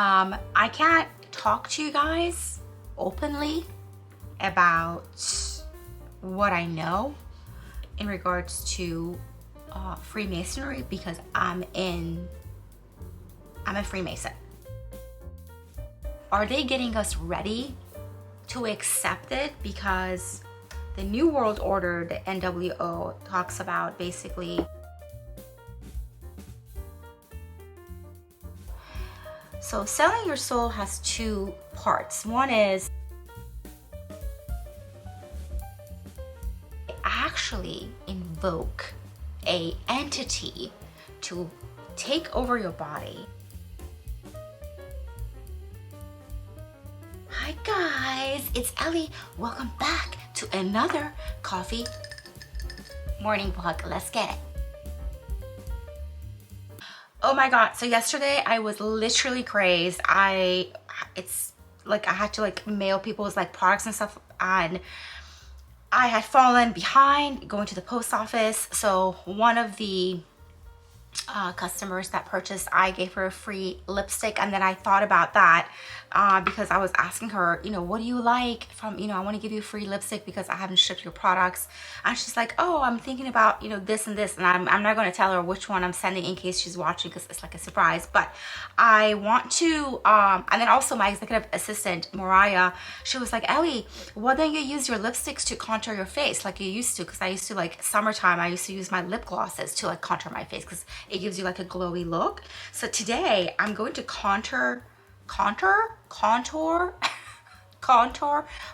I can't talk to you guys openly about what I know in regards to Freemasonry because I'm a Freemason. Are they getting us ready to accept it? Because the New World Order, the NWO, talks about basically so selling your soul has two parts. One is actually invoke a entity to take over your body. Hi guys, it's Ellie. Welcome back to another coffee morning vlog. Let's get it. Oh my god, so yesterday I was literally crazed. It's like I had to like mail people's like products and stuff, and I had fallen behind going to the post office. So one of the customers that purchased, I gave her a free lipstick, and then I thought about that because I was asking her, you know, what do you like from, you know, I want to give you a free lipstick because I haven't shipped your products. And she's like, oh, I'm thinking about, you know, this and this, and I'm not going to tell her which one I'm sending in case she's watching because it's like a surprise. But I want to and then also my executive assistant Mariah, she was like, Ellie, why don't you use your lipsticks to contour your face like you used to? Because I used to, like, summertime I used to use my lip glosses to like contour my face because it gives you like a glowy look. So today I'm going to contour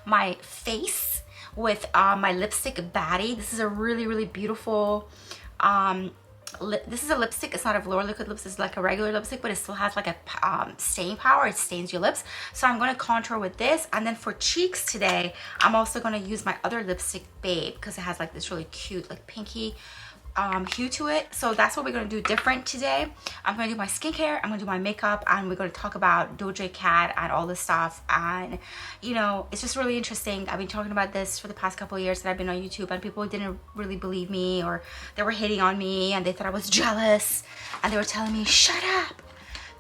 my face with my lipstick Bday. This is a really beautiful this is a lipstick. It's not a velour liquid lipstick, it's like a regular lipstick, but it still has like a staying power. It stains your lips. So I'm going to contour with this. And then for cheeks today, I'm also going to use my other lipstick Babe because it has like this really cute like pinky hue to it. So that's what we're going to do different today. I'm going to do my skincare, I'm going to do my makeup, and we're going to talk about Doja Cat and all this stuff. And you know, it's just really interesting. I've been talking about this for the past couple of years that I've been on YouTube, and people didn't really believe me, or they were hating on me, and they thought I was jealous, and they were telling me, shut up,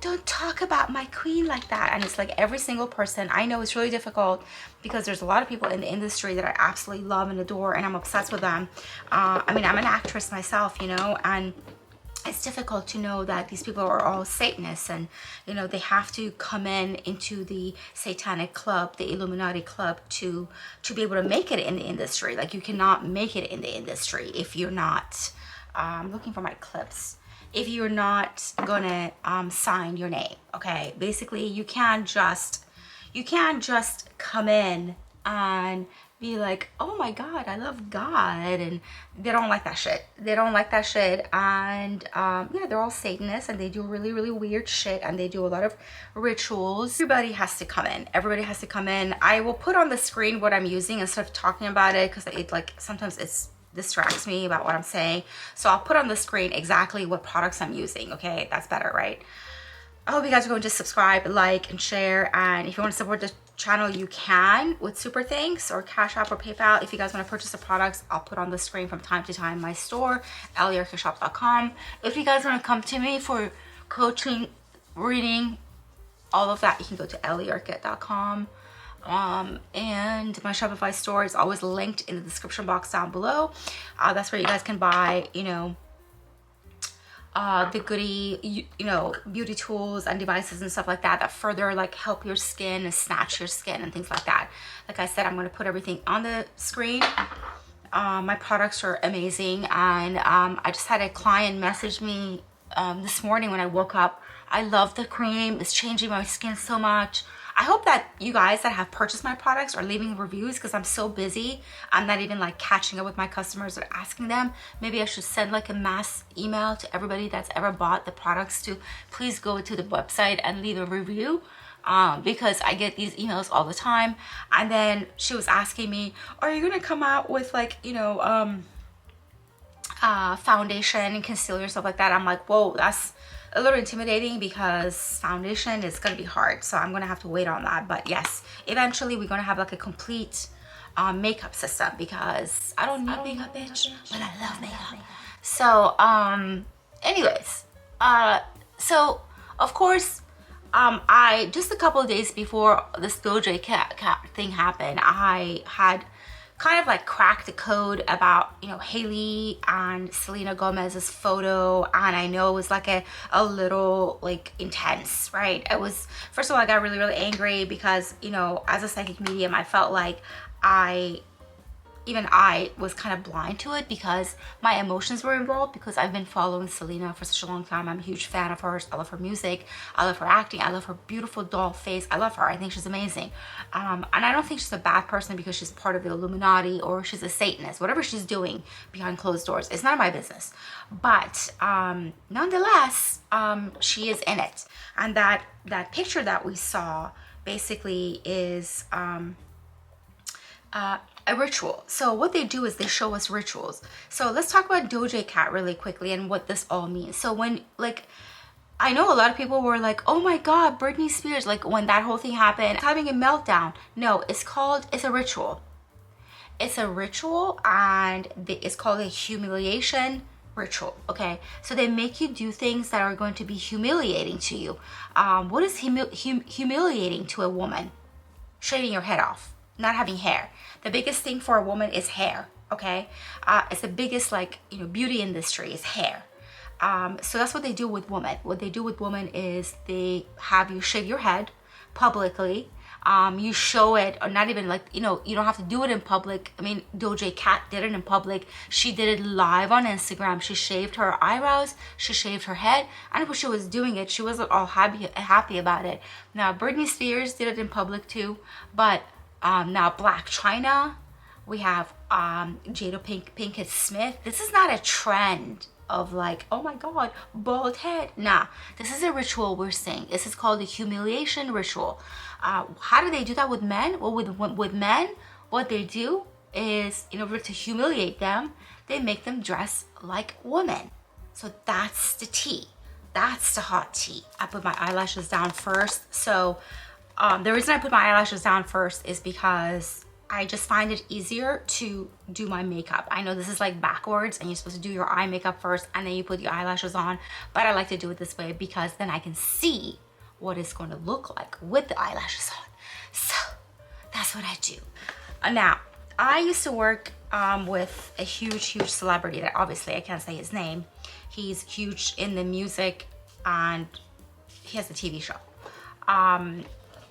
don't talk about my queen like that. And it's like every single person I know. It's really difficult because there's a lot of people in the industry that I absolutely love and adore, and I'm obsessed with them. I mean, I'm an actress myself, you know, and it's difficult to know that these people are all Satanists, and you know, they have to come into the satanic club, the Illuminati club, to be able to make it in the industry. Like, you cannot make it in the industry if you're not I'm looking for my clips. If you're not gonna sign your name, okay? Basically, you can't just come in and be like, oh my god, I love God, and they don't like that shit. They don't like that shit. And yeah, they're all Satanists, and they do really weird shit, and they do a lot of rituals. Everybody has to come in. Everybody has to come in. I will put on the screen what I'm using instead of talking about it, because it, like, sometimes it's distracts me about what I'm saying. So I'll put on the screen exactly what products I'm using. Okay, that's better, right? I hope you guys are going to subscribe, like, and share. And if you want to support the channel, you can with super thanks or Cash App or PayPal. If you guys want to purchase the products, I'll put on the screen from time to time my store, EllieArket.com. If you guys want to come to me for coaching, reading, all of that, you can go to EllieArket.com. And my Shopify store is always linked in the description box down below. That's where you guys can buy, you know, the goodie, you know, beauty tools and devices and stuff like that that further like help your skin and snatch your skin and things like that. Like I said, I'm going to put everything on the screen. My products are amazing, and I just had a client message me this morning when I woke up. I love the cream. It's changing my skin so much. I hope that you guys that have purchased my products are leaving reviews, because I'm so busy. I'm not even like catching up with my customers or asking them. Maybe I should send like a mass email to everybody that's ever bought the products to please go to the website and leave a review, because I get these emails all the time. And then she was asking me, are you gonna come out with like, you know, foundation and concealer, stuff like that? I'm like, whoa, that's a little intimidating because foundation is gonna be hard, so I'm gonna have to wait on that. But yes, eventually we're gonna have like a complete makeup system, because I don't need makeup, bitch, but I love makeup. So anyways, so of course I just a couple of days before this Doja cat thing happened, I had kind of like cracked the code about, you know, Hailey and Selena Gomez's photo, and I know it was like a little like intense, right? It was, first of all, I got really angry because, you know, as a psychic medium, I felt like even I was kind of blind to it because my emotions were involved, because I've been following Selena for such a long time. I'm a huge fan of hers. I love her music. I love her acting. I love her beautiful doll face. I love her. I think she's amazing. And I don't think she's a bad person because she's part of the Illuminati or she's a Satanist. Whatever she's doing behind closed doors, it's none of my business. But nonetheless, she is in it. And that picture that we saw basically is a ritual. So what they do is they show us rituals. So let's talk about Doja Cat really quickly and what this all means. So when, like, I know a lot of people were like, oh my God, Britney Spears, like when that whole thing happened, having a meltdown. No, it's a ritual. It's a ritual, and it's called a humiliation ritual. Okay, so they make you do things that are going to be humiliating to you. What is humiliating to a woman? Shaving your head off, not having hair. The biggest thing for a woman is hair. Okay, it's the biggest, like, you know, beauty industry is hair. So that's what they do with women. What they do with women is they have you shave your head publicly. You show it, or not even, like, you know, you don't have to do it in public. I mean, Doja Cat did it in public. She did it live on Instagram. She shaved her eyebrows, she shaved her head, and when she was doing it, she wasn't all happy about it. Now, Britney Spears did it in public too, but now Black China, we have Jada Pinkett Smith. This is not a trend of like, oh my God, bald head. Nah, this is a ritual we're seeing. This is called the humiliation ritual. How do they do that with men? Well, with men, what they do is, in order to humiliate them, they make them dress like women. So that's the tea. That's the hot tea. I put my eyelashes down first. So the reason I put my eyelashes down first is because I just find it easier to do my makeup. I know this is like backwards and you're supposed to do your eye makeup first and then you put your eyelashes on, but I like to do it this way because then I can see what it's going to look like with the eyelashes on. So that's what I do. Now, I used to work with a huge celebrity that obviously I can't say his name. He's huge in the music and he has a TV show.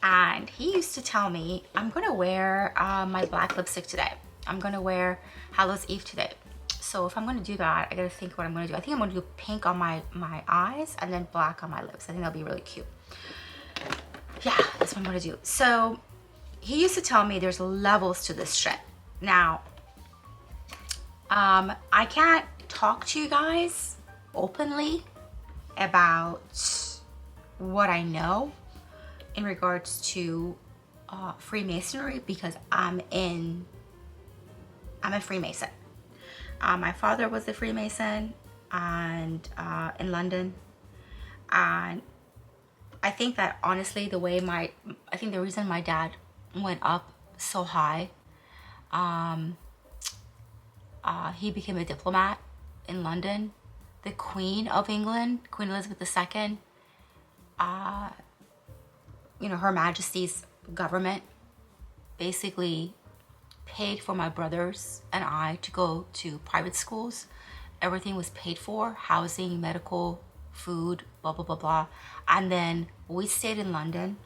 And he used to tell me, I'm gonna wear my black lipstick today. I'm gonna wear Hallows Eve today. So if I'm gonna do that, I gotta think what I'm gonna do. I think I'm gonna do pink on my eyes and then black on my lips. I think that'll be really cute. Yeah, that's what I'm gonna do. So he used to tell me there's levels to this shit. Now, I can't talk to you guys openly about what I know in regards to Freemasonry because I'm a Freemason. My father was a Freemason and in London, and I think that honestly the reason my dad went up so high, he became a diplomat in London. The Queen of England, Queen Elizabeth II, you know, Her Majesty's government basically paid for my brothers and I to go to private schools. Everything was paid for, housing, medical, food, blah, blah, blah, blah. And then we stayed in London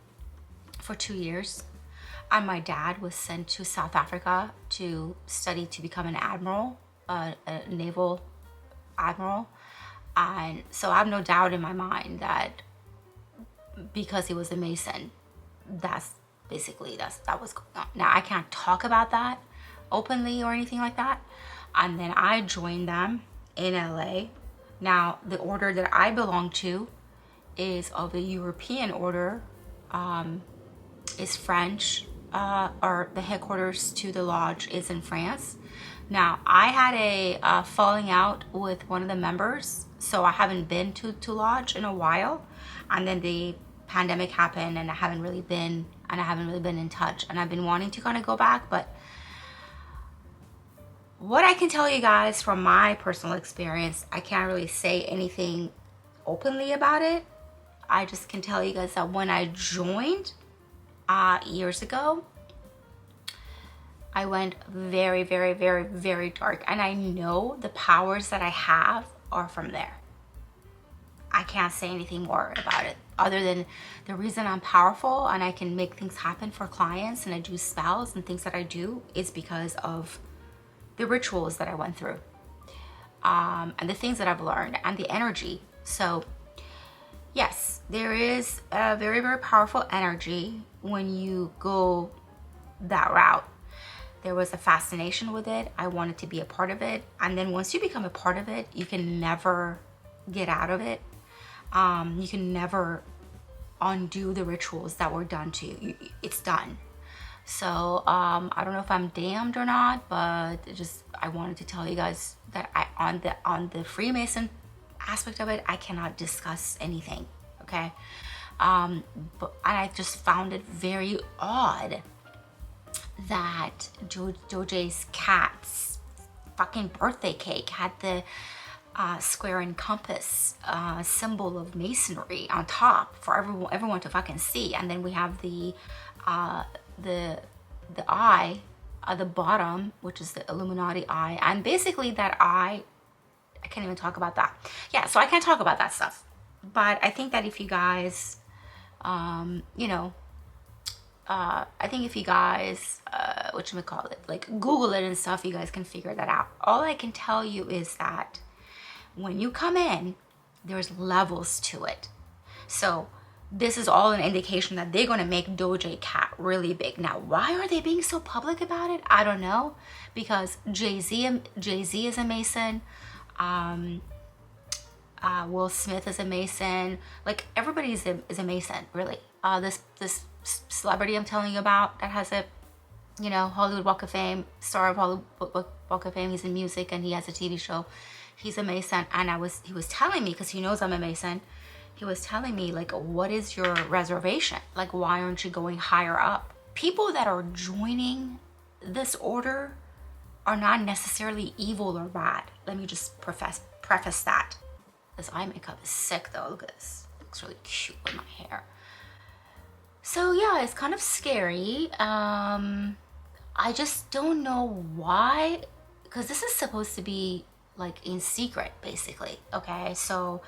for 2 years. And my dad was sent to South Africa to study to become an admiral, a naval admiral. And so I have no doubt in my mind that because he was a Mason, that was going on. Now I can't talk about that openly or anything like that. And then I joined them in LA. Now the order that I belong to is of the European order, is French, or the headquarters to the lodge is in France. Now I had a falling out with one of the members, so I haven't been to lodge in a while, and then the pandemic happened and I haven't really been in touch, and I've been wanting to kind of go back. But what I can tell you guys from my personal experience, I can't really say anything openly about it. I just can tell you guys that when I joined years ago, I went very, very, very, very dark. And I know the powers that I have are from there. I can't say anything more about it other than the reason I'm powerful and I can make things happen for clients and I do spells and things that I do is because of the rituals that I went through, and the things that I've learned and the energy. So yes, there is a very, very powerful energy when you go that route. There was a fascination with it. I wanted to be a part of it. And then once you become a part of it, you can never get out of it. You can never undo the rituals that were done to you. It's done. So I don't know if I'm damned or not, but I wanted to tell you guys that on the Freemason aspect of it, I cannot discuss anything. Okay, and I just found it very odd that Doja's cat's fucking birthday cake had the square and compass symbol of masonry on top for everyone to fucking see, and then we have the eye at the bottom, which is the Illuminati eye, and basically that eye, I can't even talk about that. Yeah, so I can't talk about that stuff, but I think that if you guys I think if you guys whatchamacallit, like Google it and stuff, you guys can figure that out. All I can tell you is that when you come in, there's levels to it. So this is all an indication that they're going to make Doja Cat really big. Now, why are they being so public about it? I don't know. Because Jay-Z is a Mason. Will Smith is a Mason. Like, everybody is a Mason, really. This celebrity I'm telling you about that has a, Hollywood Walk of Fame, star of Hollywood Walk of Fame. He's in music and he has a TV show. He's a Mason. And he was telling me, because he knows I'm a Mason, he was telling me, like, what is your reservation? Like, why aren't you going higher up? People that are joining this order are not necessarily evil or bad. Let me just preface that. This eye makeup is sick though. Look at this. It looks really cute with my hair. So yeah, it's kind of scary. I just don't know why, because this is supposed to be like in secret, basically. Okay, so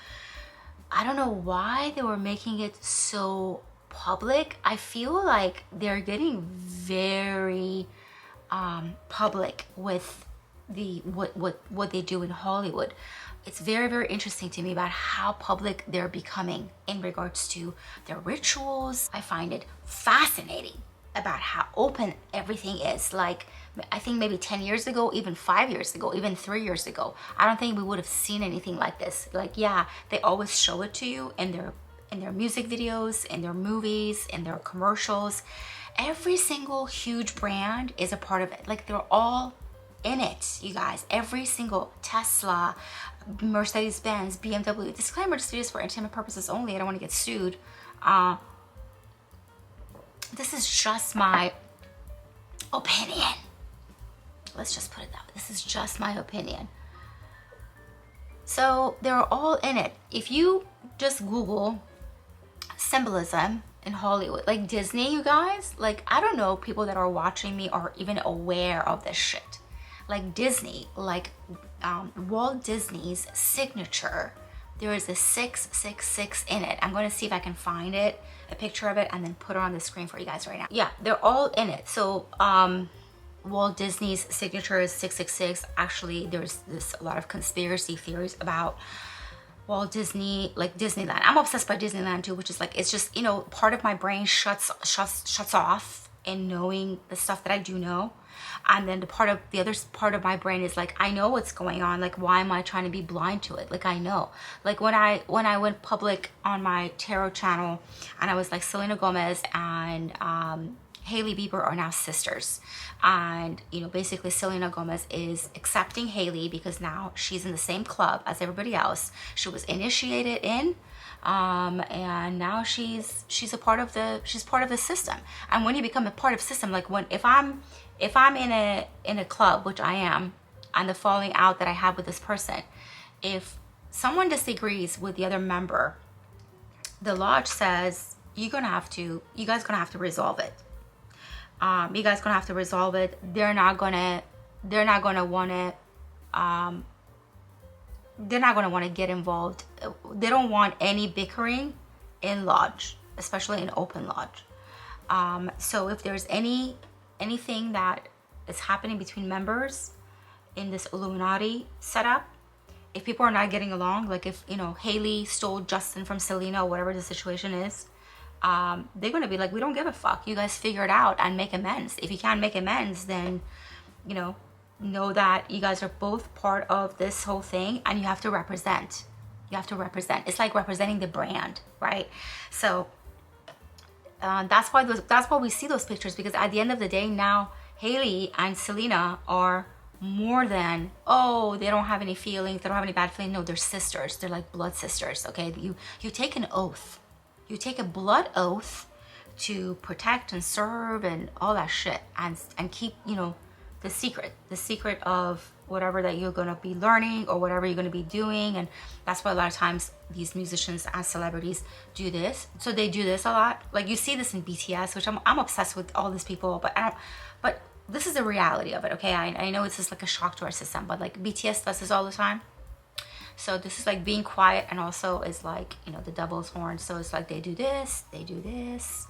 I don't know why they were making it so public. I feel like they're getting very public with what they do in Hollywood. It's very, very interesting to me about how public they're becoming in regards to their rituals. I find it fascinating about how open everything is. Like, I think maybe 10 years ago, even 5 years ago, even 3 years ago, I don't think we would have seen anything like this. Like, yeah, they always show it to you in their music videos, in their movies, in their commercials. Every single huge brand is a part of it. Like, they're all in it, you guys. Every single Tesla, Mercedes-Benz, BMW. Disclaimer, this video is for entertainment purposes only. I don't want to get sued. This is just my opinion. Let's just put it that way. This is just my opinion. So they're all in it. If you just Google symbolism in Hollywood, like Disney, you guys, like, I don't know people that are watching me are even aware of this shit. Like Disney, like Walt Disney's signature, there is a 666 in it. I'm going to see if I can find it, a picture of it, and then put it on the screen for you guys right now. Yeah, they're all in it. So Walt Disney's signature is 666. Actually, there's a lot of conspiracy theories about Walt Disney, like Disneyland. I'm obsessed by Disneyland too, which is like, it's just, part of my brain shuts off in knowing the stuff that I do know. And then the other part of my brain is like, I know what's going on. Like, why am I trying to be blind to it? Like, I know. Like, when I went public on my tarot channel, and I was like, Selena Gomez and Hailey Bieber are now sisters. And, basically Selena Gomez is accepting Hailey because now she's in the same club as everybody else. She was initiated in, and now she's part of the system. And when you become a part of the system, like if I'm in a club, which I am, and the falling out that I have with this person, if someone disagrees with the other member, the lodge says you guys gonna have to resolve it. You guys gonna have to resolve it. They're not gonna want to get involved. They don't want any bickering in lodge, especially in open lodge. So if there's anything that is happening between members in this Illuminati setup, if people are not getting along, like if, you know, Hailey stole Justin from Selena or whatever the situation is, they're gonna be like, we don't give a fuck. You guys figure it out and make amends. If you can't make amends, then, you know that you guys are both part of this whole thing and you have to represent. You have to represent. It's like representing the brand, right? So that's why we see those pictures, because at the end of the day now, Hailey and Selena are more than, oh, they don't have any feelings, they don't have any bad feelings. No, they're sisters. They're like blood sisters, okay? You take an oath. You take a blood oath to protect and serve and all that shit, and keep, you know, the secret of whatever that you're gonna be learning or whatever you're gonna be doing. And that's why a lot of times these musicians and celebrities do this. So they do this a lot. Like you see this in BTS, which I'm obsessed with all these people, but this is the reality of it, okay? I know it's just like a shock to our system, but like BTS does this all the time. So this is like being quiet, and also is like, you know, the devil's horn. So it's like they do this, they do this,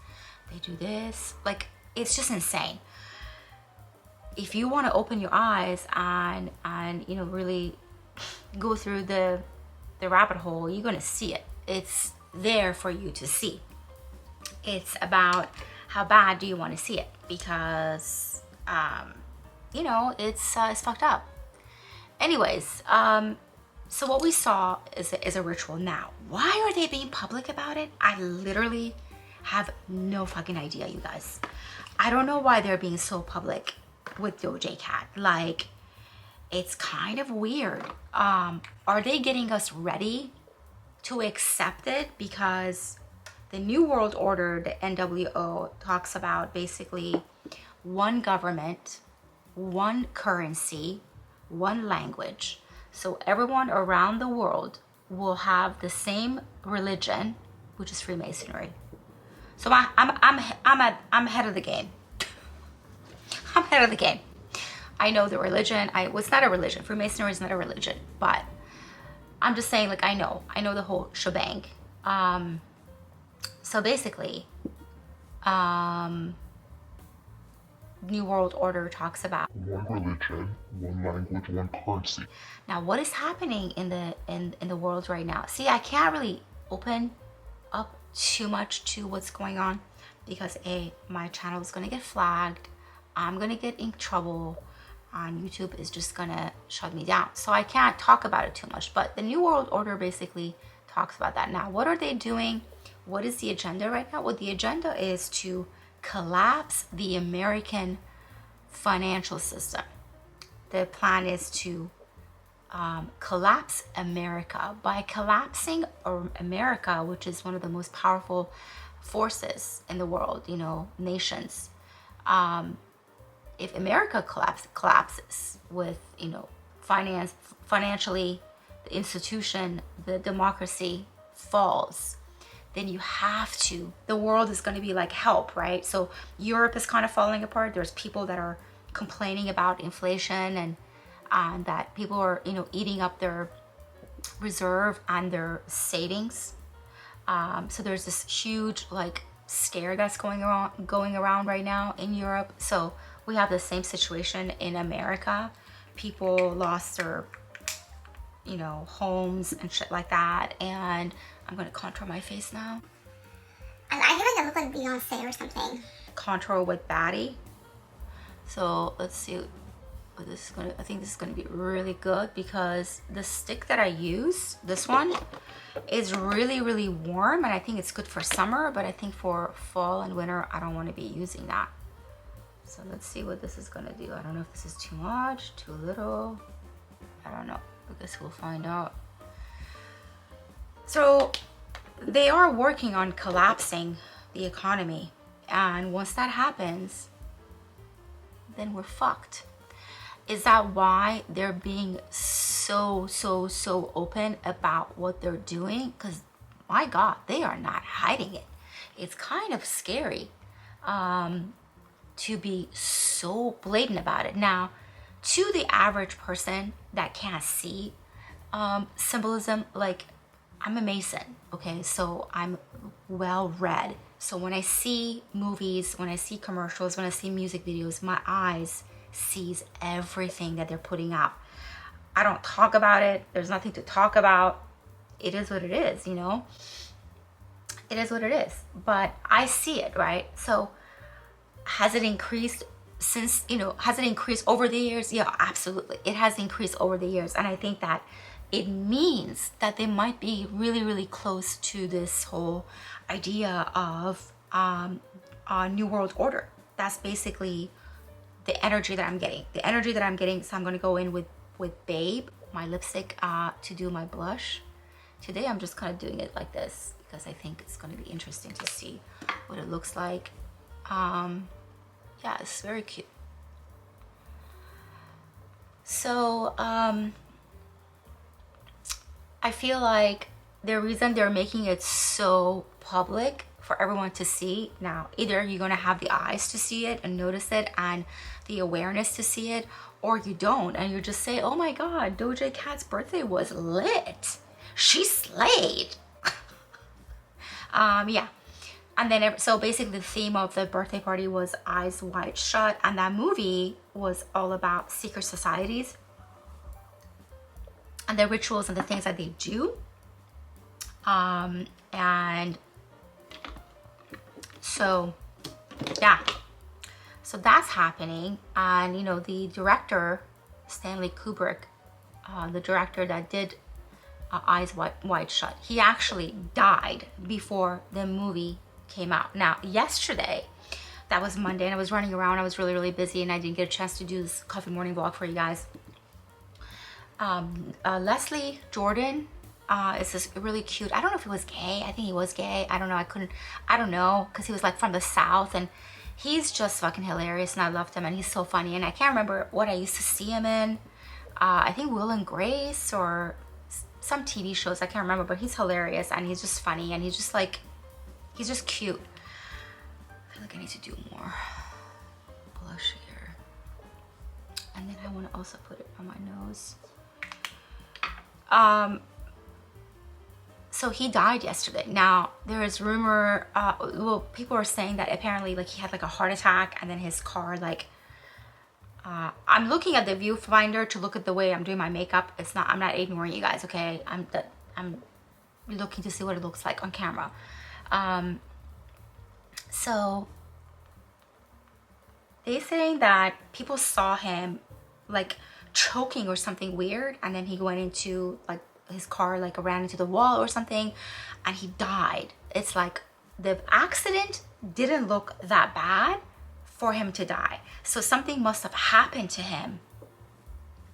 they do this. Like, it's just insane. If you want to open your eyes and you know, really go through the rabbit hole, you're gonna see it. It's there for you to see. It's about how bad do you want to see it, because you know, it's fucked up. Anyways, so what we saw is a ritual. Now, why are they being public about it? I literally have no fucking idea, you guys. I don't know why they're being so public with Doja Cat. Like, it's kind of weird. Are they getting us ready to accept it? Because the New World Order, the NWO, talks about basically one government, one currency, one language. So everyone around the world will have the same religion, which is Freemasonry. So I'm ahead of the game. I'm ahead of the game. I know the religion. Well, it's not a religion. Freemasonry is not a religion, but I'm just saying, like, I know the whole shebang. So basically, New World Order talks about one religion, one language, one currency. Now, what is happening in the world right now? See, I can't really open up too much to what's going on, because my channel is gonna get flagged. I'm gonna get in trouble, and YouTube is just gonna shut me down. So I can't talk about it too much. But the New World Order basically talks about that. Now, what are they doing? What is the agenda right now? Well, the agenda is to collapse the American financial system. The plan is to collapse America. By collapsing America, which is one of the most powerful forces in the world, you know, nations, if America collapses with, you know, financially, the institution, the democracy falls, then you have to, the world is going to be like, help, right? So Europe is kind of falling apart. There's people that are complaining about inflation, and that people are, you know, eating up their reserve and their savings. So there's this huge like scare that's going around right now in Europe. So we have the same situation in America. People lost their, you know, homes and shit like that. And I'm gonna contour my face now. I feel like I look like Beyonce or something. Contour with Bday. So let's see what this is gonna, I think this is gonna be really good, because the stick that I use, this one, is really, really warm, and I think it's good for summer, but I think for fall and winter, I don't wanna be using that. So let's see what this is gonna do. I don't know if this is too much, too little. I don't know, I guess we'll find out. So they are working on collapsing the economy, and once that happens, then we're fucked. Is that why they're being so open about what they're doing? Because my God, they are not hiding it. It's kind of scary to be so blatant about it. Now, to the average person that can't see symbolism, like, I'm a Mason, okay? So I'm well read. So when I see movies, when I see commercials, when I see music videos, my eyes sees everything that they're putting out. I don't talk about it. There's nothing to talk about. It is what it is, you know? It is what it is. But I see it, right? So has it increased since, you know, has it increased over the years? Yeah, absolutely. It has increased over the years. And I think that it means that they might be really, really close to this whole idea of New World Order. That's basically the energy that I'm getting. The energy that I'm getting, so I'm going to go in with Babe, my lipstick, to do my blush. Today I'm just kind of doing it like this because I think it's going to be interesting to see what it looks like. Yeah, it's very cute. So I feel like the reason they're making it so public for everyone to see, now either you're going to have the eyes to see it and notice it and the awareness to see it, or you don't and you just say, oh my God, Doja Cat's birthday was lit, she slayed. Yeah. And then so basically the theme of the birthday party was Eyes Wide Shut, and that movie was all about secret societies and the rituals and the things that they do. And so yeah, so that's happening. And you know, the director Stanley Kubrick, the director that did Eyes Wide Shut, he actually died before the movie came out. Now yesterday, that was Monday, and I was running around, I was really, really busy, and I didn't get a chance to do this coffee morning vlog for you guys. Leslie Jordan is this really cute, I don't know if he was gay, I think he was gay, I don't know, I don't know, because he was like from the South, and he's just fucking hilarious, and I loved him, and he's so funny. And I can't remember what I used to see him in. I think Will and Grace or some TV shows, I can't remember, but he's hilarious, and he's just funny, and he's just like, he's just cute. I feel like I need to do more blush here. And then I want to also put it on my nose. So he died yesterday. Now there is rumor, well, people are saying that apparently like he had like a heart attack, and then his car like, I'm looking at the viewfinder to look at the way I'm doing my makeup. It's not, I'm not ignoring you guys, okay? I'm looking to see what it looks like on camera. So they're saying that people saw him like choking or something weird, and then he went into like his car, like ran into the wall or something, and he died. It's like the accident didn't look that bad for him to die, so something must have happened to him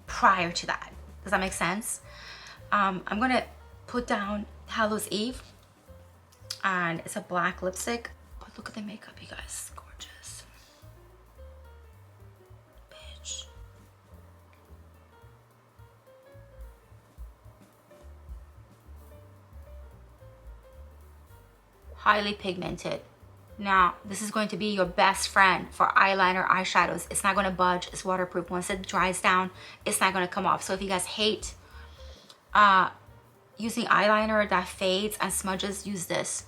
prior to that. Does that make sense? I'm gonna put down Hallows Eve, and it's a black lipstick, but look at the makeup, you guys. Gorgeous. Bitch. Highly pigmented. Now this is going to be your best friend for eyeliner, eyeshadows. It's not going to budge. It's waterproof. Once it dries down, it's not going to come off. So if you guys hate using eyeliner that fades and smudges, use this.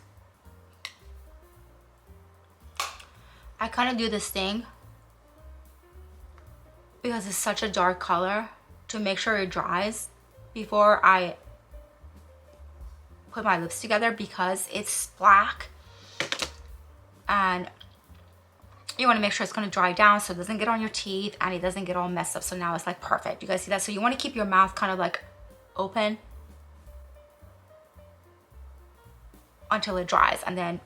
I kind of do this thing because it's such a dark color to make sure it dries before I put my lips together, because it's black and you want to make sure it's going to dry down so it doesn't get on your teeth and it doesn't get all messed up. So now it's like perfect. You guys see that? So you want to keep your mouth kind of like open until it dries, and then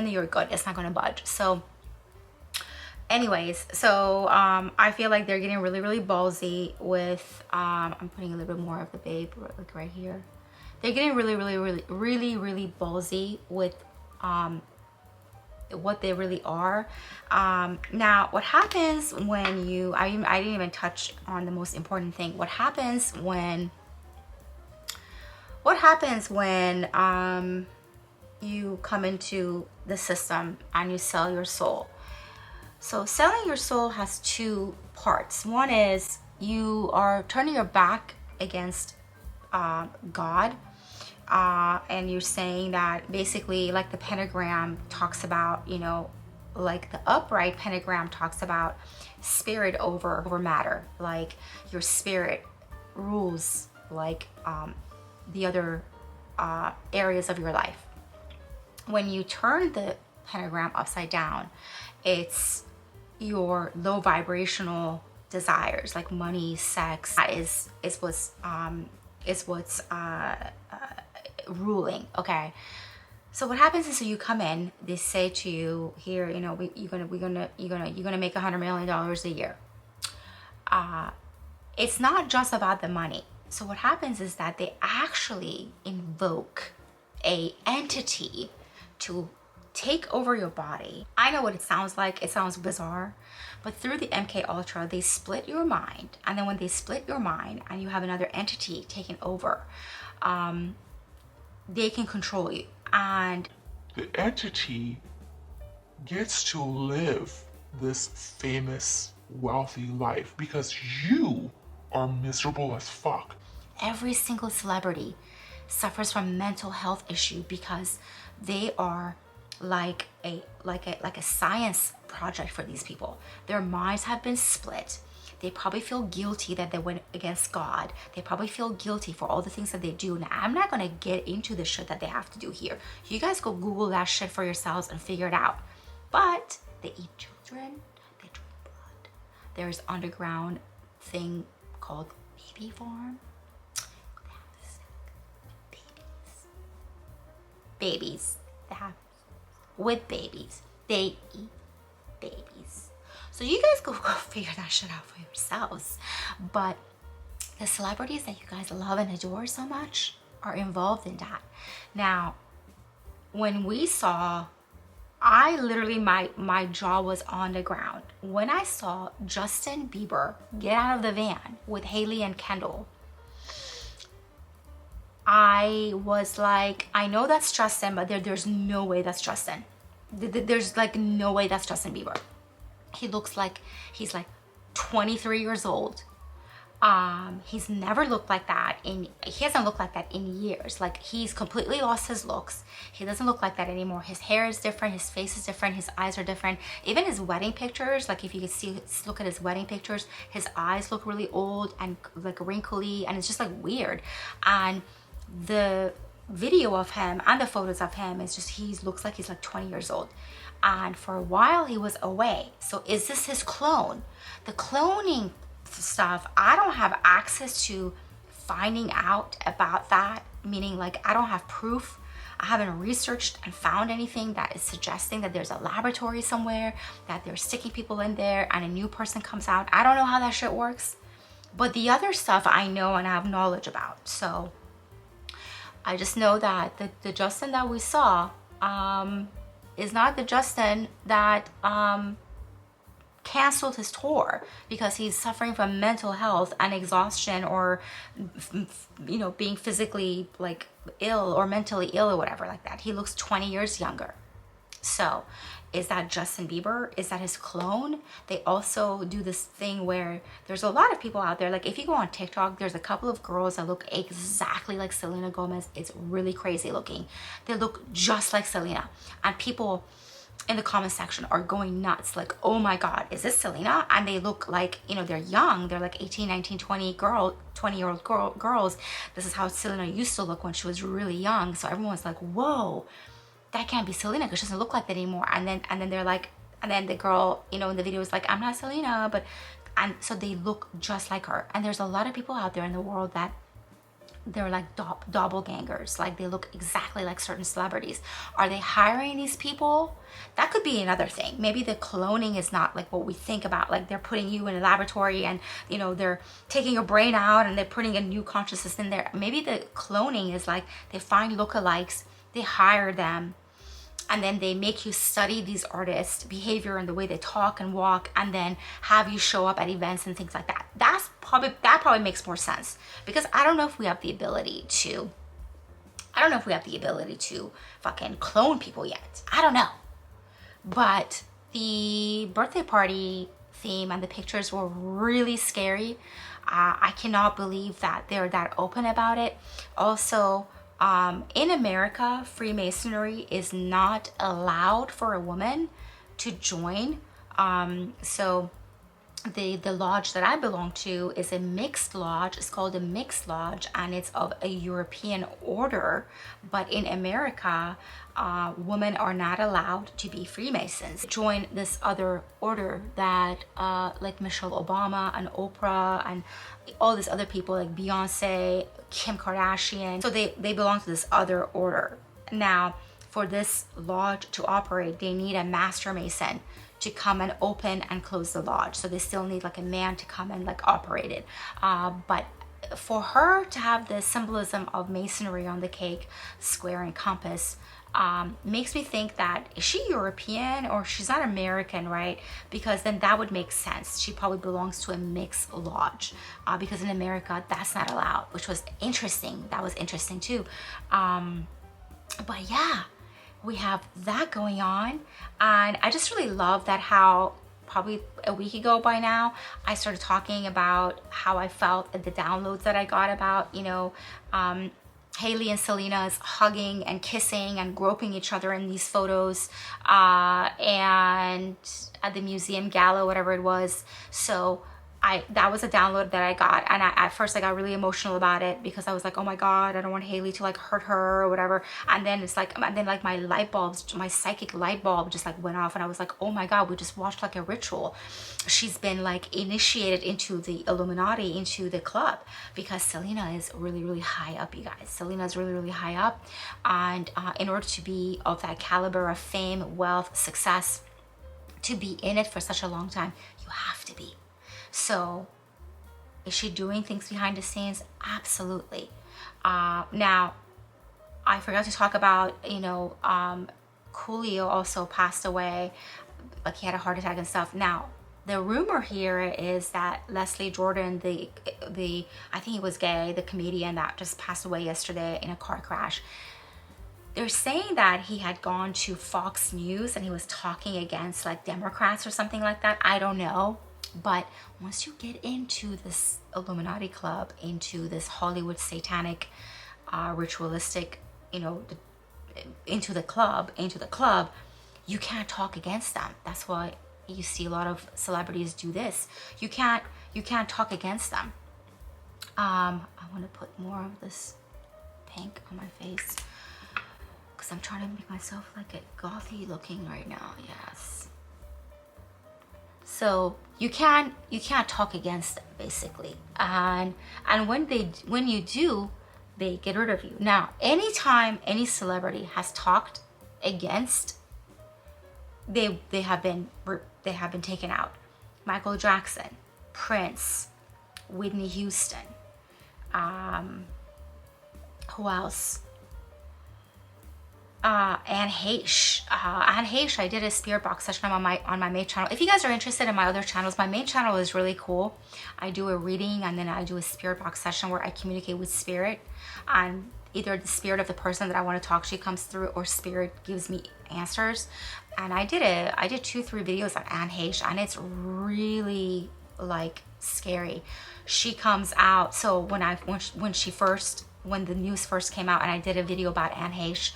you're good. It's not going to budge. So anyways, so I feel like they're getting really, really ballsy with I'm putting a little bit more of the Babe like right here. They're getting really, really, really, really, really ballsy with what they really are. Now what happens when you, I didn't even touch on the most important thing. What happens when you come into the system and you sell your soul. So selling your soul has two parts. One is you are turning your back against God, and you're saying that basically, like the pentagram talks about, you know, like the upright pentagram talks about spirit over matter, like your spirit rules like the other areas of your life. When you turn the pentagram upside down, it's your low vibrational desires like money, sex. That is what's ruling. Okay, so what happens is, so you come in, they say to you, here, you know, you're gonna make $100 million a year. It's not just about the money. So what happens is that they actually invoke a entity to take over your body. I know what it sounds like. It sounds bizarre, but through the MK Ultra, they split your mind. And then when they split your mind and you have another entity taking over, they can control you. And The entity gets to live this famous, wealthy life because you are miserable as fuck. every single celebrity suffers from mental health issue because they are like a science project for these people. Their minds have been split. They probably feel guilty that they went against God. They probably feel guilty for all the things that they do. Now, I'm not gonna get into the shit that they have to do here. You guys go Google that shit for yourselves and figure it out. But they eat children, they drink blood. There's underground thing called baby farm. They have sex with babies. They have with babies. They eat babies. So you guys go figure that shit out for yourselves. But the celebrities that you guys love and adore so much are involved in that. Now, when we saw, I literally, my jaw was on the ground. When I saw Justin Bieber get out of the van with Hailey and Kendall, I was like, I know that's Justin, but there's no way that's Justin. There's like no way that's Justin Bieber. He looks like he's like 23 years old. He's never looked like that he hasn't looked like that in years. Like, he's completely lost his looks. He doesn't look like that anymore. His hair is different, his face is different, his eyes are different. Even his wedding pictures, like if you could look at his wedding pictures, his eyes look really old and like wrinkly, and it's just like weird. And the video of him and the photos of him is just, he looks like he's like 20 years old. And for a while he was away. So is this his clone? The cloning stuff, I don't have access to finding out about that, meaning like I don't have proof. I haven't researched and found anything that is suggesting that there's a laboratory somewhere, that they're sticking people in there and a new person comes out. I don't know how that shit works, but the other stuff I know and I have knowledge about. So I just know that the Justin that we saw is not the Justin that canceled his tour because he's suffering from mental health and exhaustion, or you know, being physically like ill or mentally ill or whatever like that. He looks 20 years younger. So is that Justin Bieber? Is that his clone? They also do this thing where there's a lot of people out there, like if you go on TikTok, there's a couple of girls that look exactly like Selena Gomez. It's really crazy looking. They look just like Selena, and people in the comment section are going nuts, like, oh my god, is this Selena? And they look like, you know, they're young, they're like 18, 19, 20-year-old girls. This is how Selena used to look when she was really young. So everyone's like, whoa, that can't be Selena because she doesn't look like that anymore. And then they're like, and then the girl, you know, in the video is like, I'm not Selena, but, and so they look just like her. And there's a lot of people out there in the world that they're like doppelgangers, like they look exactly like certain celebrities. Are they hiring these people? That could be another thing. Maybe the cloning is not like what we think about, like they're putting you in a laboratory and, you know, they're taking your brain out and they're putting a new consciousness in there. Maybe the cloning is like they find lookalikes, they hire them, and then they make you study these artists' behavior and the way they talk and walk, and then have you show up at events and things like that. That probably makes more sense, because I don't know if we have the ability to I don't know if we have the ability to fucking clone people yet. I don't know. But the birthday party theme and the pictures were really scary. I cannot believe that they're that open about it. Also, in America, Freemasonry is not allowed for a woman to join. So the lodge that I belong to is a mixed lodge. It's called a mixed lodge, and it's of a European order. But in America, women are not allowed to be Freemasons. Join this other order that like Michelle Obama and Oprah and all these other people like Beyonce, Kim Kardashian. So they belong to this other order. Now, for this lodge to operate, they need a master mason to come and open and close the lodge. So they still need like a man to come and like operate it. But for her to have the symbolism of masonry on the cake, square and compass, makes me think that, is she European or she's not American, right? Because then that would make sense. She probably belongs to a mixed lodge, because in America that's not allowed, which was interesting. That was interesting too. But yeah, we have that going on, and I just really love that how probably a week ago by now I started talking about how I felt at the downloads that I got about, you know, Hailey and Selena's hugging and kissing and groping each other in these photos, and at the museum gala, whatever it was. So that was a download that I got, and at first I got really emotional about it because I was like, oh my god, I don't want Hailey to like hurt her or whatever. And then it's like, and then like my light bulbs, my psychic light bulb just like went off, and I was like, oh my god, we just watched like a ritual. She's been like initiated into the Illuminati, into the club, because Selena is really, really high up, you guys. Selena is really, really high up, and in order to be of that caliber of fame, wealth, success, to be in it for such a long time, you have to be. So is she doing things behind the scenes? Absolutely. Now, I forgot to talk about, you know, Coolio also passed away, like he had a heart attack and stuff. Now, the rumor here is that Leslie Jordan, the I think he was gay, the comedian that just passed away yesterday in a car crash, they're saying that he had gone to Fox News and he was talking against like Democrats or something like that. I don't know. But once you get into this Illuminati club, into this Hollywood satanic, ritualistic, you know, into the club, you can't talk against them. That's why you see a lot of celebrities do this. You can't talk against them. I want to put more of this pink on my face because I'm trying to make myself like a gothy looking right now. Yes. So you can't talk against them, basically, and when you do, they get rid of you. Now, anytime any celebrity has talked against, they have been taken out. Michael Jackson, Prince, Whitney Houston, who else? And Heche. And Heche, I did a spirit box session on my main channel. If you guys are interested in my other channels, my main channel is really cool. I do a reading and then I do a spirit box session where I communicate with spirit, and either the spirit of the person that I want to talk to comes through, or spirit gives me answers. And I did 2-3 videos on Anne Heche, and it's really like scary. She comes out. So when the news first came out and I did a video about Anne Heche,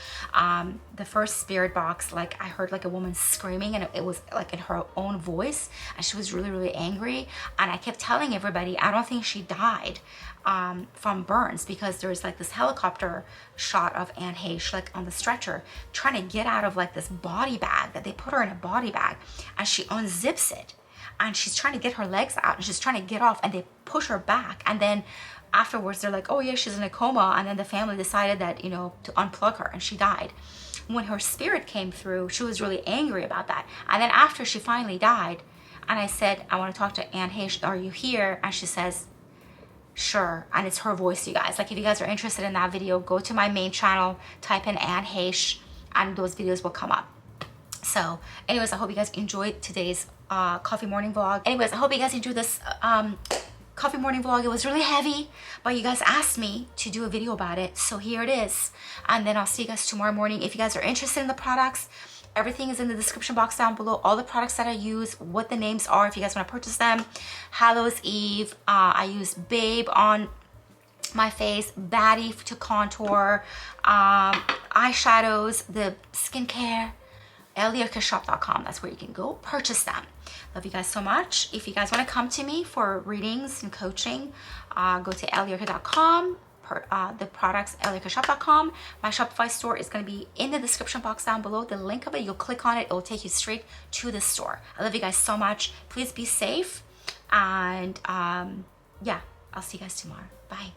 the first spirit box, like I heard like a woman screaming, and it was like in her own voice, and she was really, really angry. And I kept telling everybody, I don't think she died from burns, because there's like this helicopter shot of Anne Heche like on the stretcher trying to get out of like this body bag, that they put her in a body bag, and she unzips it and she's trying to get her legs out and she's trying to get off, and they push her back, and then afterwards they're like, oh yeah, she's in a coma, and then the family decided that, you know, to unplug her, and she died. When her spirit came through, she was really angry about that. And then after she finally died, and I said, I want to talk to Anne Heche, are you here? And she says, sure. And it's her voice, you guys. Like, if you guys are interested in that video, go to my main channel, type in Anne Heche, and those videos will come up. So anyways, I hope you guys enjoyed today's coffee morning vlog. Anyways, I hope you guys enjoyed this coffee morning vlog. It was really heavy, but you guys asked me to do a video about it, so here it is. And then I'll see you guys tomorrow morning. If you guys are interested in the products, everything is in the description box down below. All the products that I use, what the names are, if you guys want to purchase them. Hallows Eve, I use Babe on my face, Bday to contour, eyeshadows, the skincare, EllieArket.com. That's where you can go purchase them. Love you guys so much. If you guys want to come to me for readings and coaching, go to EllieArket.com. The products, EllieArket.com. My Shopify store is going to be in the description box down below. The link of it, you'll click on it. It will take you straight to the store. I love you guys so much. Please be safe. And yeah, I'll see you guys tomorrow. Bye.